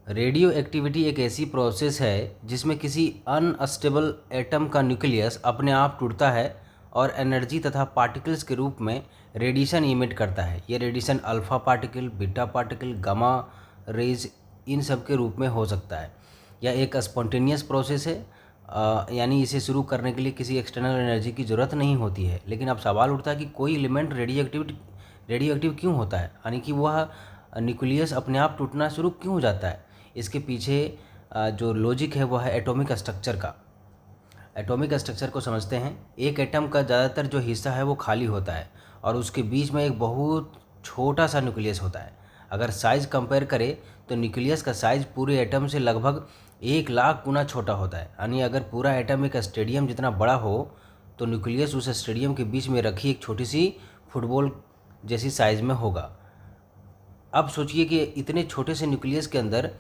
Radio activity एक ऐसी process है जिसमें किसी अनस्टेबल एटम का न्यूक्लियस अपने आप टूटता है और एनर्जी तथा पार्टिकल्स के रूप में रेडिएशन इमिट करता है। यह radiation alpha particle, beta particle, gamma rays इन सब के रूप में हो सकता है। यह एक स्पॉन्टेनियस प्रोसेस है, यानी इसे शुरू करने के लिए किसी एक्सटर्नल एनर्जी की ज़रूरत नहीं होती है। लेकिन अब सवाल उठता है कि कोई एलिमेंट रेडियो एक्टिव क्यों होता है, यानी कि वह न्यूक्लियस अपने आप टूटना शुरू क्यों हो जाता है। इसके पीछे जो लॉजिक है वह है एटॉमिक स्ट्रक्चर का। एटॉमिक स्ट्रक्चर को समझते हैं। एक एटम का ज़्यादातर जो हिस्सा है वो खाली होता है और उसके बीच में एक बहुत छोटा सा न्यूक्लियस होता है। अगर साइज़ कंपेयर करें तो न्यूक्लियस का साइज़ पूरे एटम से लगभग 1,00,000 गुना छोटा होता है। यानी अगर पूरा एटम एक स्टेडियम जितना बड़ा हो तो न्यूक्लियस उस स्टेडियम के बीच में रखी एक छोटी सी फुटबॉल जैसी साइज़ में होगा। अब सोचिए कि इतने छोटे से न्यूक्लियस के अंदर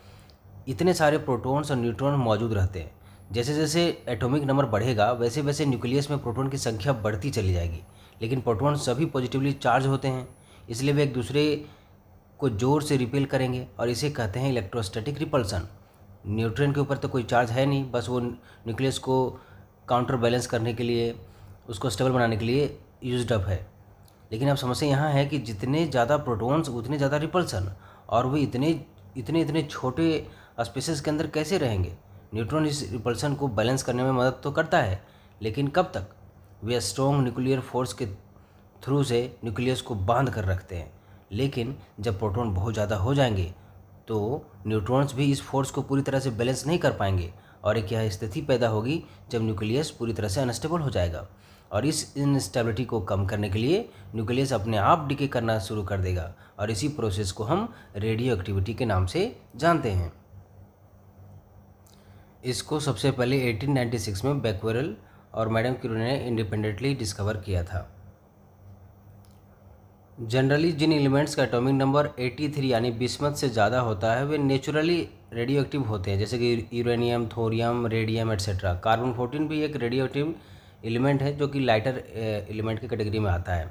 इतने सारे प्रोटॉन्स और न्यूट्रॉन मौजूद रहते हैं। जैसे जैसे एटॉमिक नंबर बढ़ेगा वैसे वैसे न्यूक्लियस में प्रोटॉन की संख्या बढ़ती चली जाएगी। लेकिन प्रोटॉन सभी पॉजिटिवली चार्ज होते हैं, इसलिए वे एक दूसरे को जोर से रिपेल करेंगे और इसे कहते हैं इलेक्ट्रोस्टैटिक रिपल्सन। न्यूट्रॉन के ऊपर तो कोई चार्ज है नहीं, बस वो न्यूक्लियस को काउंटर बैलेंस करने के लिए, उसको स्टेबल बनाने के लिए यूज्ड अप है। लेकिन अब समस्या यहाँ है कि जितने ज़्यादा प्रोटॉन्स उतने ज़्यादा रिपल्सन, और वो इतने इतने इतने छोटे स्पेसेस के अंदर कैसे रहेंगे। न्यूट्रॉन इस रिपल्सन को बैलेंस करने में मदद तो करता है, लेकिन कब तक। वे स्ट्रॉन्ग न्यूक्लियर फोर्स के थ्रू से न्यूक्लियस को बांध कर रखते हैं। लेकिन जब प्रोटॉन बहुत ज़्यादा हो जाएंगे तो न्यूट्रॉन्स भी इस फोर्स को पूरी तरह से बैलेंस नहीं कर पाएंगे और एक यह स्थिति पैदा होगी जब न्यूक्लियस पूरी तरह से अनस्टेबल हो जाएगा। और इस इनस्टेबिलिटी को कम करने के लिए न्यूक्लियस अपने आप डिके करना शुरू कर देगा और इसी प्रोसेस को हम रेडियो एक्टिविटी के नाम से जानते हैं। इसको सबसे पहले 1896 में बैक्वेरेल और मैडम क्यूरी ने इंडिपेंडेंटली डिस्कवर किया था। जनरली जिन एलिमेंट्स का एटॉमिक नंबर 83 यानी बिस्मथ से ज़्यादा होता है वे नेचुरली रेडियो एक्टिव होते हैं, जैसे कि uranium, thorium, radium etcetera. Carbon 14 भी एक रेडियो एक्टिव एलिमेंट है जो कि लाइटर एलिमेंट की कैटेगरी में आता है।